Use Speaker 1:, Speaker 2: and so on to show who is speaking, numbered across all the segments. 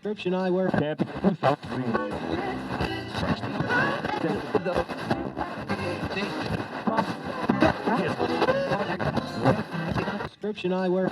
Speaker 1: Prescription eyewear. Prescription eyewear.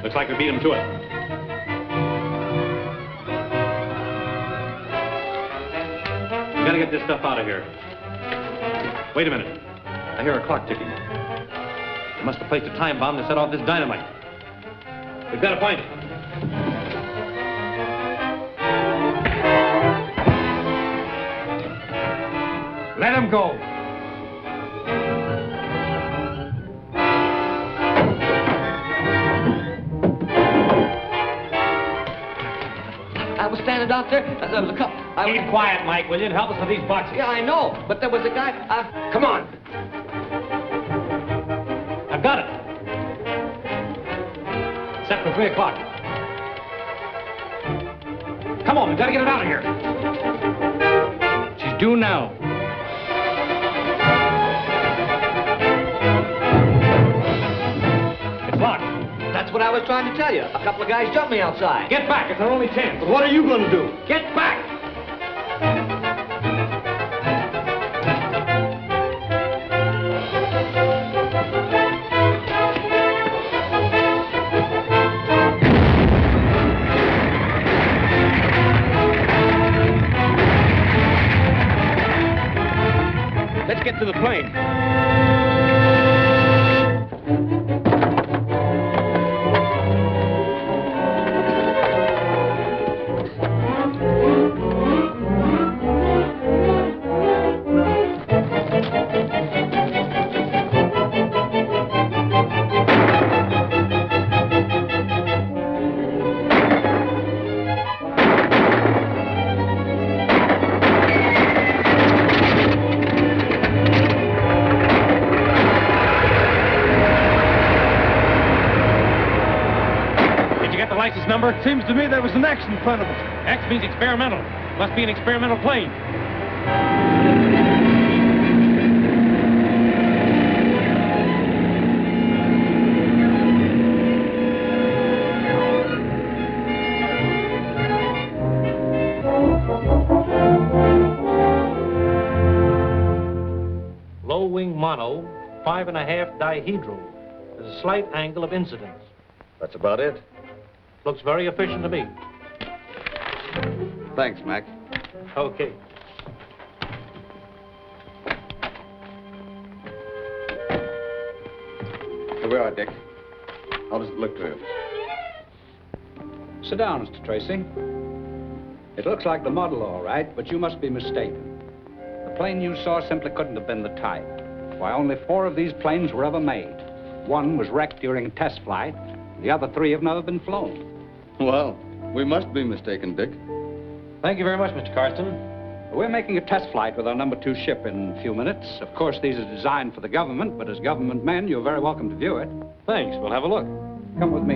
Speaker 2: Looks like we beat him to it. We gotta get this stuff out of here. Wait a minute. I hear a clock ticking. They must have placed a time bomb to set off this dynamite. We've got to find it. Let him go.
Speaker 3: I was standing out there. There was a couple.
Speaker 2: Keep quiet, Mike, will you? And help us with these boxes.
Speaker 3: Yeah, I know. But there was a guy.
Speaker 2: Come on. I've got it. Set for 3 o'clock. Come on, we've got to get it out of here. She's due now. It's locked.
Speaker 3: That's what I was trying to tell you. A couple of guys jumped me outside.
Speaker 2: Get back. It's our only chance.
Speaker 3: But what are you going to do?
Speaker 2: Get back! Let's get to the plane. License number?
Speaker 4: Seems to me there was an X in front of it.
Speaker 2: X means experimental. Must be an experimental plane. Low wing mono, 5.5 dihedral. There's a slight angle of incidence.
Speaker 5: That's about it.
Speaker 2: Looks very efficient to me.
Speaker 5: Thanks, Mac.
Speaker 2: Okay.
Speaker 5: Here we are, Dick. How does it look to you?
Speaker 6: Sit down, Mr. Tracy. It looks like the model, all right, but you must be mistaken. The plane you saw simply couldn't have been the type. Why, only 4 of these planes were ever made. One was wrecked during a test flight, The other 3 have never been flown.
Speaker 5: Well, we must be mistaken, Dick.
Speaker 2: Thank you very much, Mr. Carston.
Speaker 6: We're making a test flight with our number 2 ship in a few minutes. Of course, these are designed for the government, but as government men, you're very welcome to view it.
Speaker 2: Thanks. We'll have a look.
Speaker 6: Come with me.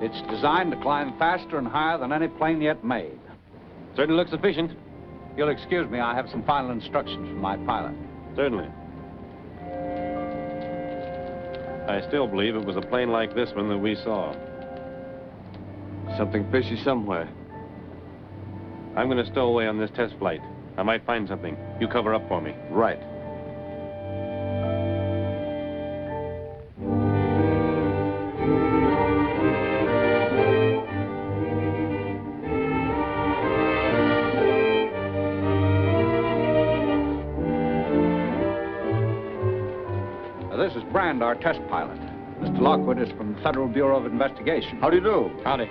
Speaker 6: It's designed to climb faster and higher than any plane yet made.
Speaker 2: Certainly looks efficient.
Speaker 6: You'll excuse me, I have some final instructions from my pilot.
Speaker 2: Certainly. I still believe it was a plane like this one that we saw.
Speaker 5: Something fishy somewhere.
Speaker 2: I'm going to stow away on this test flight. I might find something. You cover up for me.
Speaker 5: Right.
Speaker 6: This is Brand, our test pilot. Mr. Lockwood is from the Federal Bureau of Investigation.
Speaker 5: How do you do?
Speaker 2: Howdy.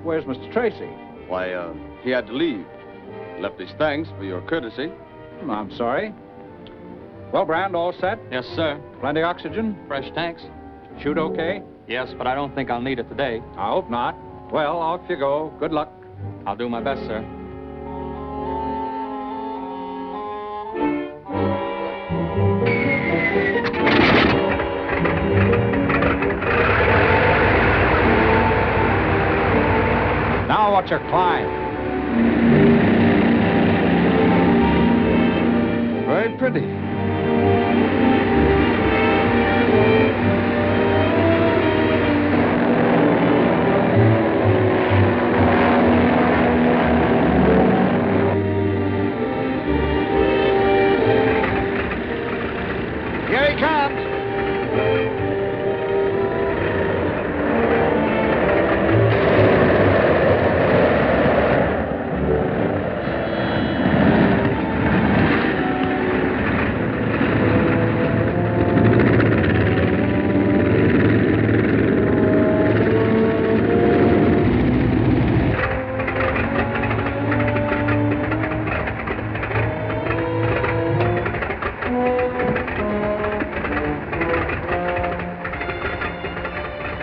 Speaker 6: Where's Mr. Tracy?
Speaker 5: Why, he had to leave. Left his thanks for your courtesy.
Speaker 6: I'm sorry. Well, Brand, all set?
Speaker 3: Yes, sir.
Speaker 6: Plenty oxygen?
Speaker 3: Fresh tanks?
Speaker 6: Shoot okay?
Speaker 3: Yes, but I don't think I'll need it today.
Speaker 6: I hope not. Well, off you go. Good luck.
Speaker 3: I'll do my best, sir.
Speaker 6: Now watch her climb.
Speaker 5: Very pretty.
Speaker 6: Here he comes.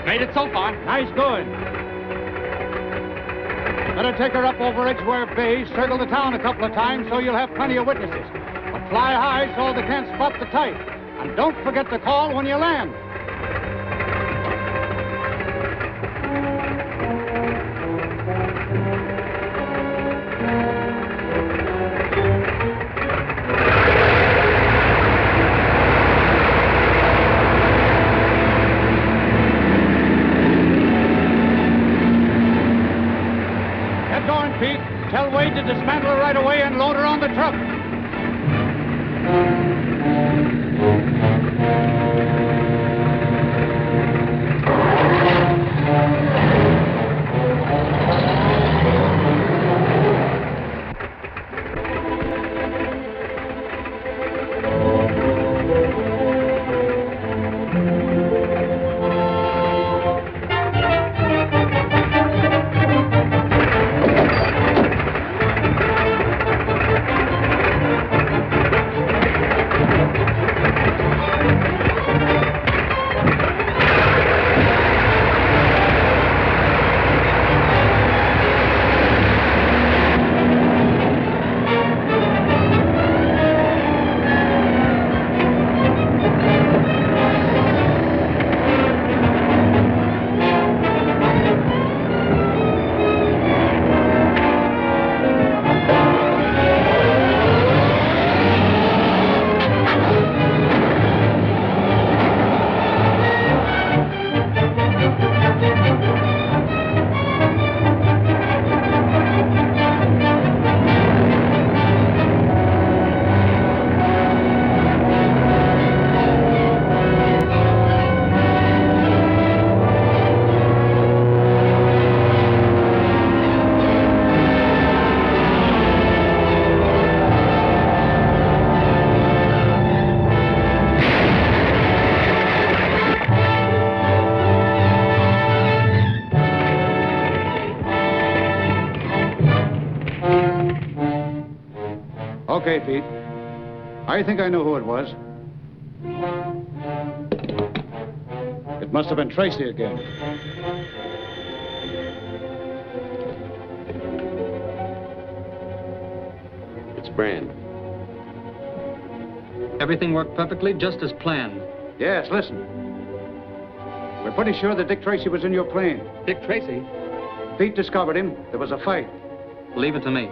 Speaker 3: Made it so far.
Speaker 4: Nice going. Better take her up over Edgeware Bay, circle the town a couple of times so you'll have plenty of witnesses. But fly high so they can't spot the type. And don't forget to call when you land. Get going, Pete. Tell Wade to dismantle her right away and load her on the truck. Okay, Pete. I think I know who it was. It must have been Tracy again.
Speaker 5: It's Brand.
Speaker 7: Everything worked perfectly, just as planned.
Speaker 4: Yes, listen. We're pretty sure that Dick Tracy was in your plane.
Speaker 7: Dick Tracy?
Speaker 4: Pete discovered him. There was a fight.
Speaker 7: Leave it to me.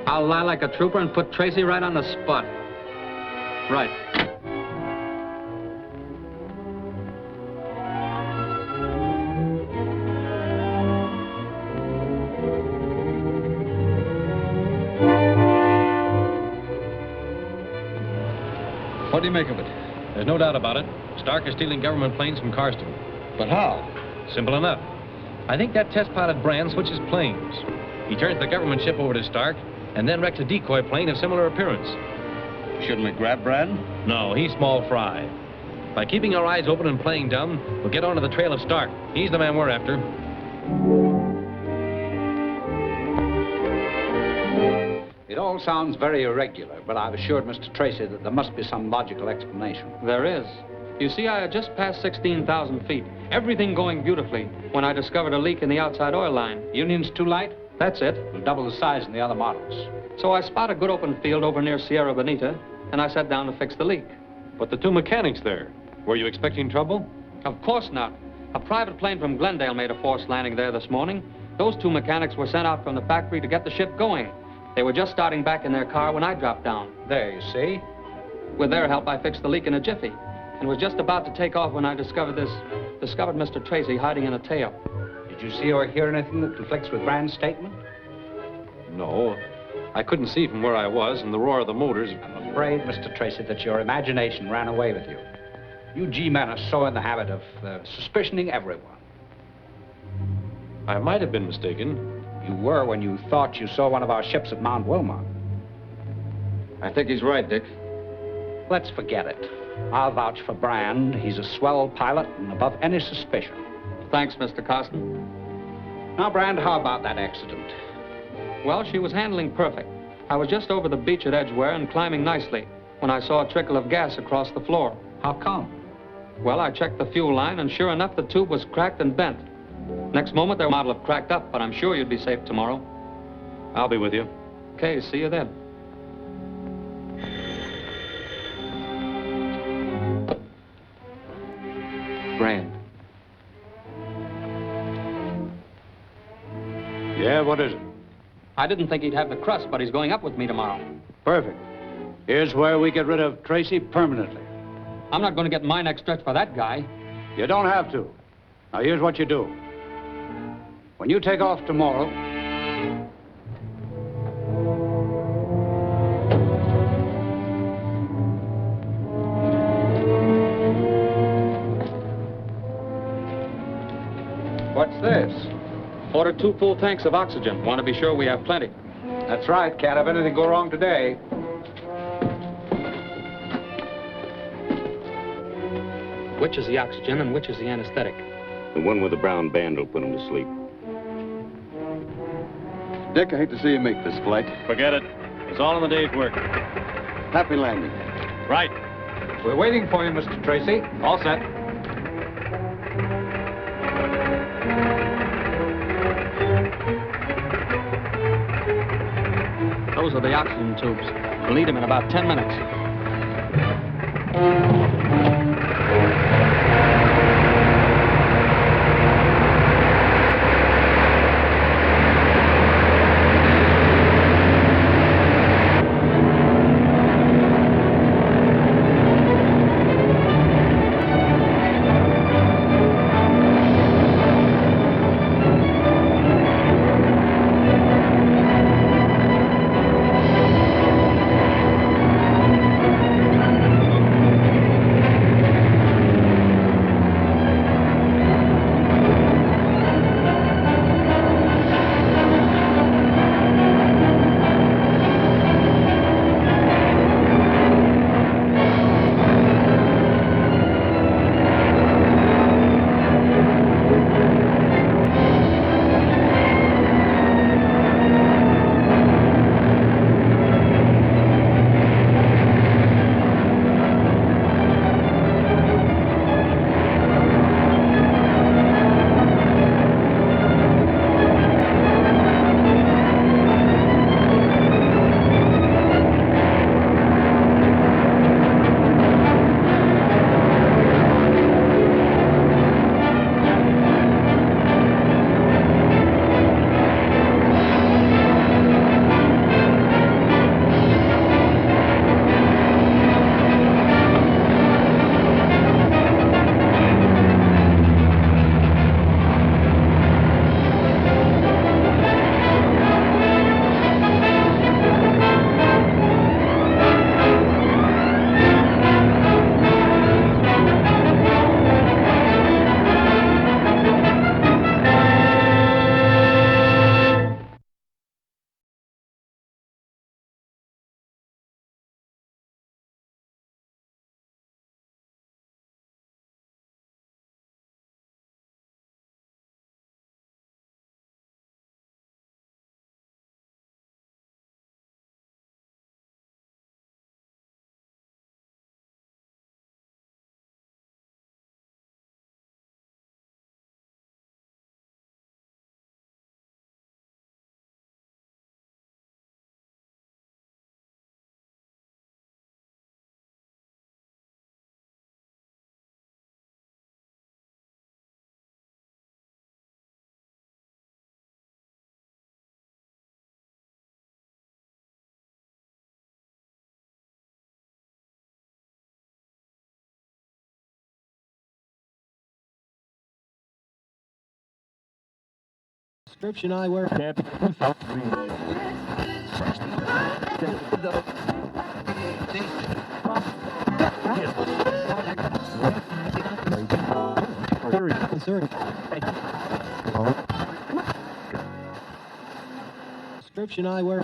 Speaker 7: I'll lie like a trooper and put Tracy right on the spot. Right.
Speaker 2: What do you make of it? There's no doubt about it. Stark is stealing government planes from Carston.
Speaker 5: But how?
Speaker 2: Simple enough. I think that test pilot Brand switches planes. He turns the government ship over to Stark and then wrecks a decoy plane of similar appearance.
Speaker 5: Shouldn't we grab Brand?
Speaker 2: No, he's small fry. By keeping our eyes open and playing dumb, we'll get onto the trail of Stark. He's the man we're after.
Speaker 6: It all sounds very irregular, but I've assured Mr. Tracy that there must be some logical explanation.
Speaker 7: There is. You see, I had just passed 16,000 feet. Everything going beautifully when I discovered a leak in the outside oil line.
Speaker 6: Union's too light?
Speaker 7: That's it.
Speaker 6: We'll double the size in the other models.
Speaker 7: So I spot a good open field over near Sierra Bonita, and I sat down to fix the leak.
Speaker 2: But the two mechanics there, were you expecting trouble?
Speaker 7: Of course not. A private plane from Glendale made a forced landing there this morning. Those two mechanics were sent out from the factory to get the ship going. They were just starting back in their car when I dropped down.
Speaker 6: There, you see.
Speaker 7: With their help, I fixed the leak in a jiffy, and was just about to take off when I discovered Mr. Tracy hiding in a tail.
Speaker 6: Did you see or hear anything that conflicts with Brand's statement?
Speaker 2: No. I couldn't see from where I was, and the roar of the motors.
Speaker 6: I'm afraid, Mr. Tracy, that your imagination ran away with you. You G-men are so in the habit of suspicioning everyone.
Speaker 2: I might have been mistaken.
Speaker 6: You were when you thought you saw one of our ships at Mount Wilmot.
Speaker 5: I think he's right, Dick.
Speaker 6: Let's forget it. I'll vouch for Brand. He's a swell pilot and above any suspicion.
Speaker 7: Thanks, Mr. Carston.
Speaker 6: Now, Brand, how about that accident?
Speaker 7: Well, she was handling perfect. I was just over the beach at Edgware and climbing nicely when I saw a trickle of gas across the floor.
Speaker 6: How come?
Speaker 7: Well, I checked the fuel line, and sure enough, the tube was cracked and bent. Next moment, their model have cracked up, but I'm sure you'd be safe tomorrow.
Speaker 2: I'll be with you.
Speaker 7: Okay, see you then.
Speaker 2: Brand.
Speaker 4: Yeah, what is it?
Speaker 7: I didn't think he'd have the crust, but he's going up with me tomorrow.
Speaker 4: Perfect. Here's where we get rid of Tracy permanently.
Speaker 7: I'm not going to get my neck stretched for that guy.
Speaker 4: You don't have to. Now, here's what you do. When you take off tomorrow,
Speaker 6: What's this?
Speaker 7: Order 2 full tanks of oxygen. Want to be sure we have plenty.
Speaker 6: That's right. Can't have anything go wrong today.
Speaker 7: Which is the oxygen and which is the anesthetic?
Speaker 8: The one with the brown band will put him to sleep.
Speaker 5: Dick, I hate to see you make this flight.
Speaker 2: Forget it. It's all in the day's work.
Speaker 5: Happy landing.
Speaker 2: Right.
Speaker 6: We're waiting for you, Mr. Tracy.
Speaker 2: All set.
Speaker 7: Those are the oxygen tubes. We'll need them in about 10 minutes.
Speaker 1: Description I wear. Description I wear.